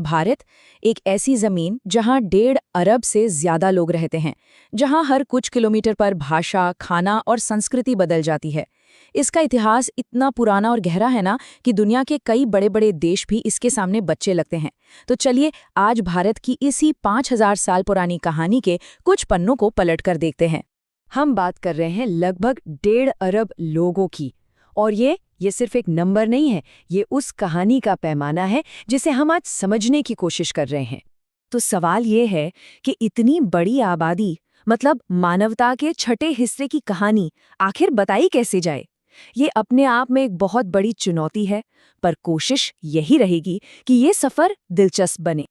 भारत एक ऐसी जमीन जहां 1.5 अरब से ज्यादा लोग रहते हैं, जहां हर कुछ किलोमीटर पर भाषा, खाना और संस्कृति बदल जाती है। इसका इतिहास इतना पुराना और गहरा है ना कि दुनिया के कई बड़े बड़े देश भी इसके सामने बच्चे लगते हैं। तो चलिए आज भारत की इसी 5000 साल पुरानी कहानी के कुछ पन्नों को पलट कर देखते हैं। हम बात कर रहे हैं लगभग 1.5 अरब लोगों की। और ये सिर्फ एक नंबर नहीं है, ये उस कहानी का पैमाना है जिसे हम आज समझने की कोशिश कर रहे हैं। तो सवाल ये है कि इतनी बड़ी आबादी, मतलब मानवता के छठे हिस्से की कहानी आखिर बताई कैसे जाए? ये अपने आप में एक बहुत बड़ी चुनौती है, पर कोशिश यही रहेगी कि ये सफ़र दिलचस्प बने।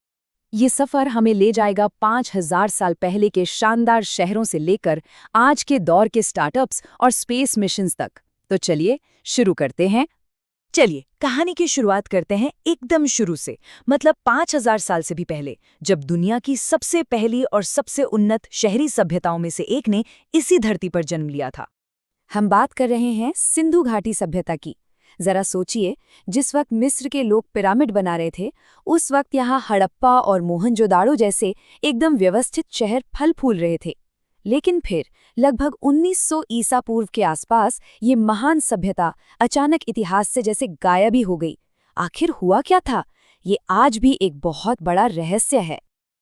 ये सफ़र हमें ले जाएगा 5000 साल पहले के शानदार शहरों से लेकर आज के दौर के स्टार्टअप्स और स्पेस मिशंस तक। तो चलिए शुरू करते हैं। चलिए कहानी की शुरुआत करते हैं एकदम शुरू से, मतलब 5000 साल से भी पहले, जब दुनिया की सबसे पहली और सबसे उन्नत शहरी सभ्यताओं में से एक ने इसी धरती पर जन्म लिया था। हम बात कर रहे हैं सिंधु घाटी सभ्यता की। जरा सोचिए, जिस वक्त मिस्र के लोग पिरामिड बना रहे थे, उस वक्त यहाँ हड़प्पा और मोहनजोदाड़ो जैसे एकदम व्यवस्थित शहर फल फूल रहे थे। लेकिन फिर लगभग 1900 ईसा पूर्व के आसपास ये महान सभ्यता अचानक इतिहास से जैसे गायब ही हो गई। आखिर हुआ क्या था? ये आज भी एक बहुत बड़ा रहस्य है।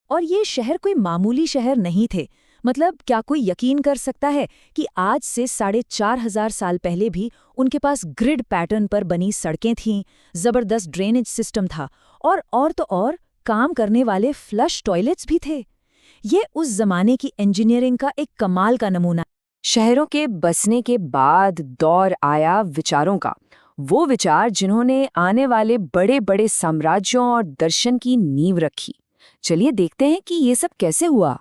और ये शहर कोई मामूली शहर नहीं थे। मतलब क्या कोई यकीन कर सकता है कि आज से 4500 साल पहले भी उनके पास ग्रिड पैटर्न पर बनी सड़कें थीं, जबरदस्त ड्रेनेज सिस्टम था और तो और काम करने वाले फ्लश टॉयलेट्स भी थे। ये उस जमाने की इंजीनियरिंग का एक कमाल का नमूना। शहरों के बसने के बाद दौर आया विचारों का, वो विचार जिन्होंने आने वाले बड़े बड़े साम्राज्यों और दर्शन की नींव रखी। चलिए देखते हैं कि ये सब कैसे हुआ।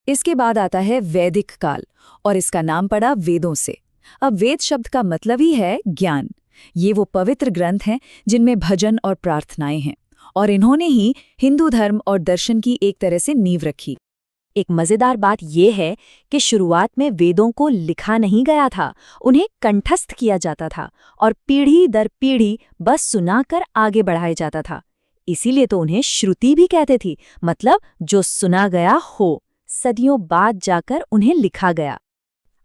इसके बाद आता है वैदिक काल, और इसका नाम पड़ा वेदों से। अब वेद शब्द का मतलब ही है ज्ञान। ये वो पवित्र ग्रंथ हैं जिनमें भजन और प्रार्थनाएं हैं, और इन्होंने ही हिंदू धर्म और दर्शन की एक तरह से नींव रखी। एक मजेदार बात यह है कि शुरुआत में वेदों को लिखा नहीं गया था, उन्हें कंठस्थ किया जाता था और पीढ़ी दर पीढ़ी बस सुनाकर आगे बढ़ाया जाता था। इसीलिए तो उन्हें श्रुति भी कहते थे, मतलब जो सुना गया हो, सदियों बाद जाकर उन्हें लिखा गया।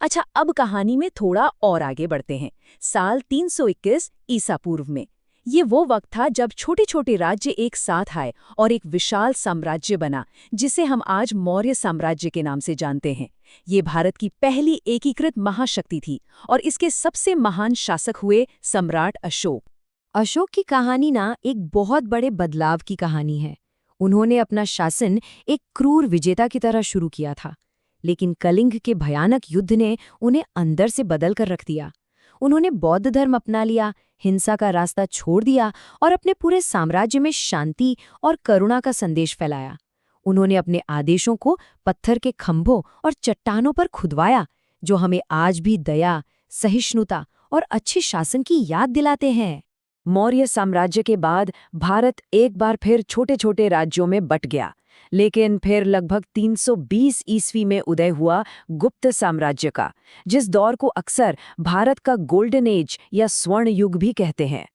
अच्छा, अब कहानी में थोड़ा और आगे बढ़ते हैं। साल 321 ईसा पूर्व में। ये वो वक्त था जब छोटे छोटे राज्य एक साथ आए और एक विशाल साम्राज्य बना, जिसे हम आज मौर्य साम्राज्य के नाम से जानते हैं। ये भारत की पहली एकीकृत महाशक्ति थी और इसके सबसे महान शासक हुए सम्राट अशोक। अशोक की कहानी ना एक बहुत बड़े बदलाव की कहानी है। उन्होंने अपना शासन एक क्रूर विजेता की तरह शुरू किया था, लेकिन कलिंग के भयानक युद्ध ने उन्हें अंदर से बदल कर रख दिया। उन्होंने बौद्ध धर्म अपना लिया, हिंसा का रास्ता छोड़ दिया और अपने पूरे साम्राज्य में शांति और करुणा का संदेश फैलाया। उन्होंने अपने आदेशों को पत्थर के खंभों और चट्टानों पर खुदवाया, जो हमें आज भी दया, सहिष्णुता और अच्छे शासन की याद दिलाते हैं। मौर्य साम्राज्य के बाद भारत एक बार फिर छोटे छोटे राज्यों में बंट गया, लेकिन फिर लगभग 320 ईस्वी में उदय हुआ गुप्त साम्राज्य का, जिस दौर को अक्सर भारत का गोल्डन एज या स्वर्ण युग भी कहते हैं।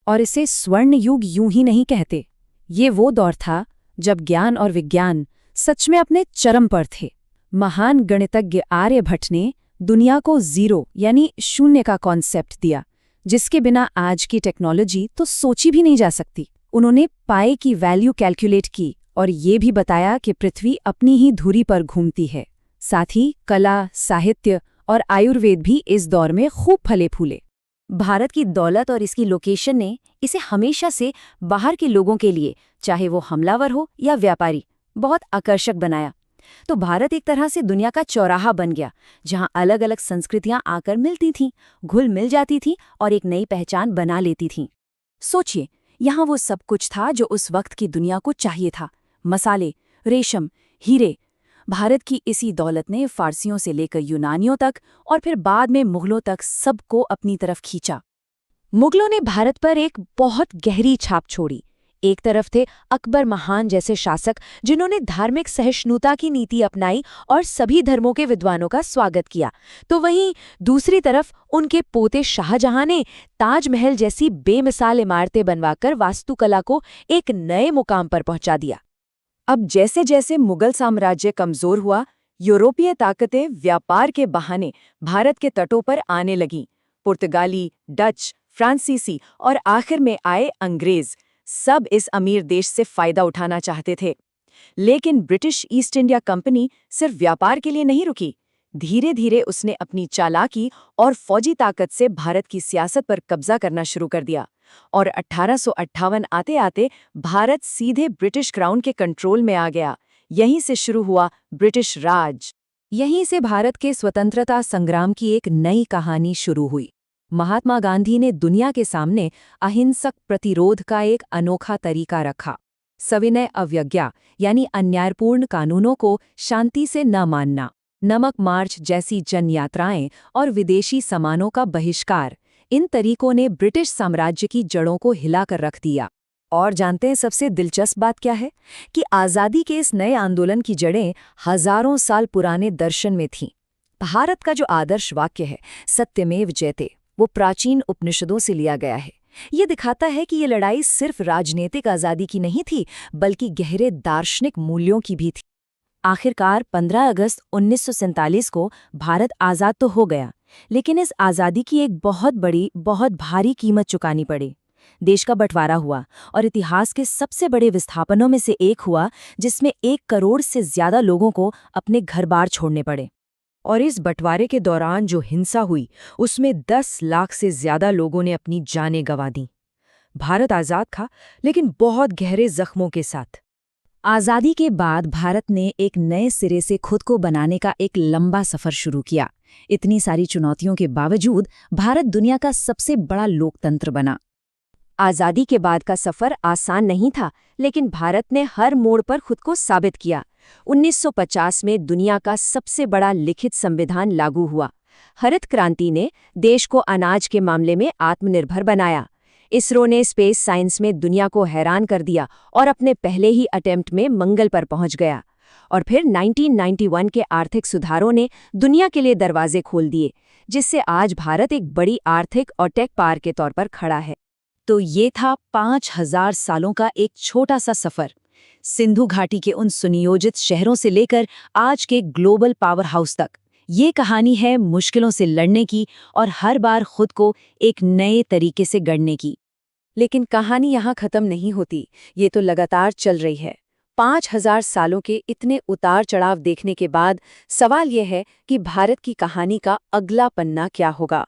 और इसे स्वर्ण युग यूं ही नहीं कहते। ये वो दौर था जब ज्ञान और विज्ञान सच में अपने चरम पर थे। महान गणितज्ञ आर्यभट्ट ने दुनिया को जीरो यानी शून्य का कॉन्सेप्ट दिया, जिसके बिना आज की टेक्नोलॉजी तो सोची भी नहीं जा सकती। उन्होंने पाई की वैल्यू कैलकुलेट की और ये भी बताया कि पृथ्वी अपनी ही धुरी पर घूमती है। साथ ही कला, साहित्य और आयुर्वेद भी इस दौर में खूब फले फूले। भारत की दौलत और इसकी लोकेशन ने इसे हमेशा से बाहर के लोगों के लिए, चाहे वो हमलावर हो या व्यापारी, बहुत आकर्षक बनाया। तो भारत एक तरह से दुनिया का चौराहा बन गया, जहां अलग अलग संस्कृतियां आकर मिलती थीं, घुल मिल जाती थीं और एक नई पहचान बना लेती थीं। सोचिए, यहाँ वो सब कुछ था जो उस वक्त की दुनिया को चाहिए था। मसाले, रेशम, हीरे। भारत की इसी दौलत ने फारसियों से लेकर यूनानियों तक और फिर बाद में मुगलों तक सबको अपनी तरफ खींचा। मुगलों ने भारत पर एक बहुत गहरी छाप छोड़ी। एक तरफ थे अकबर महान जैसे शासक जिन्होंने धार्मिक सहिष्णुता की नीति अपनाई और सभी धर्मों के विद्वानों का स्वागत किया, तो वहीं दूसरी तरफ उनके पोते शाहजहां ने ताजमहल जैसी बेमिसाल इमारतें बनवाकर वास्तुकला को एक नए मुकाम पर पहुंचा दिया। अब जैसे जैसे मुगल साम्राज्य कमजोर हुआ, यूरोपीय ताकतें व्यापार के बहाने भारत के तटों पर आने लगीं। पुर्तगाली, डच, फ्रांसीसी और आखिर में आए अंग्रेज, सब इस अमीर देश से फायदा उठाना चाहते थे। लेकिन ब्रिटिश ईस्ट इंडिया कंपनी सिर्फ व्यापार के लिए नहीं रुकी। धीरे धीरे उसने अपनी चालाकी और फौजी ताकत से भारत की सियासत पर कब्जा करना शुरू कर दिया और 1858 आते आते भारत सीधे ब्रिटिश क्राउन के कंट्रोल में आ गया। यहीं से शुरू हुआ ब्रिटिश राज। यहीं से भारत के स्वतंत्रता संग्राम की एक नई कहानी शुरू हुई। महात्मा गांधी ने दुनिया के सामने अहिंसक प्रतिरोध का एक अनोखा तरीका रखा। सविनय अवज्ञा यानी अन्यायपूर्ण कानूनों को शांति से न मानना, नमक मार्च जैसी जनयात्राएं और विदेशी सामानों का बहिष्कार, इन तरीकों ने ब्रिटिश साम्राज्य की जड़ों को हिलाकर रख दिया। और जानते हैं सबसे दिलचस्प बात क्या है? कि आज़ादी के इस नए आंदोलन की जड़ें हजारों साल पुराने दर्शन में थीं। भारत का जो आदर्श वाक्य है, सत्यमेव जयते, वो प्राचीन उपनिषदों से लिया गया है। ये दिखाता है कि ये लड़ाई सिर्फ राजनीतिक आज़ादी की नहीं थी, बल्कि गहरे दार्शनिक मूल्यों की भी थी। आखिरकार 15 अगस्त 1947 को भारत आज़ाद तो हो गया, लेकिन इस आज़ादी की एक बहुत बड़ी, बहुत भारी कीमत चुकानी पड़ी। देश का बंटवारा हुआ और इतिहास के सबसे बड़े विस्थापनों में से एक हुआ, जिसमें 1 करोड़ से ज्यादा लोगों को अपने घर-बार छोड़ने पड़े। और इस बंटवारे के दौरान जो हिंसा हुई, उसमें 10 लाख से ज्यादा लोगों ने अपनी जानें गंवा दी। भारत आज़ाद था, लेकिन बहुत गहरे जख्मों के साथ। आज़ादी के बाद भारत ने एक नए सिरे से खुद को बनाने का एक लंबा सफ़र शुरू किया। इतनी सारी चुनौतियों के बावजूद भारत दुनिया का सबसे बड़ा लोकतंत्र बना। आज़ादी के बाद का सफ़र आसान नहीं था, लेकिन भारत ने हर मोड़ पर खुद को साबित किया। 1950 में दुनिया का सबसे बड़ा लिखित संविधान लागू हुआ। हरित क्रांति ने देश को अनाज के मामले में आत्मनिर्भर बनाया। इसरो ने स्पेस साइंस में दुनिया को हैरान कर दिया और अपने पहले ही अटेम्प्ट में मंगल पर पहुंच गया। और फिर 1991 के आर्थिक सुधारों ने दुनिया के लिए दरवाजे खोल दिए, जिससे आज भारत एक बड़ी आर्थिक और टेक पावर के तौर पर खड़ा है। तो ये था 5000 सालों का एक छोटा सा सफर, सिंधु घाटी के उन सुनियोजित शहरों से लेकर आज के ग्लोबल पावर हाउस तक। ये कहानी है मुश्किलों से लड़ने की और हर बार खुद को एक नए तरीके से गढ़ने की। लेकिन कहानी यहाँ खत्म नहीं होती, ये तो लगातार चल रही है। 5000 सालों के इतने उतार चढ़ाव देखने के बाद सवाल यह है कि भारत की कहानी का अगला पन्ना क्या होगा।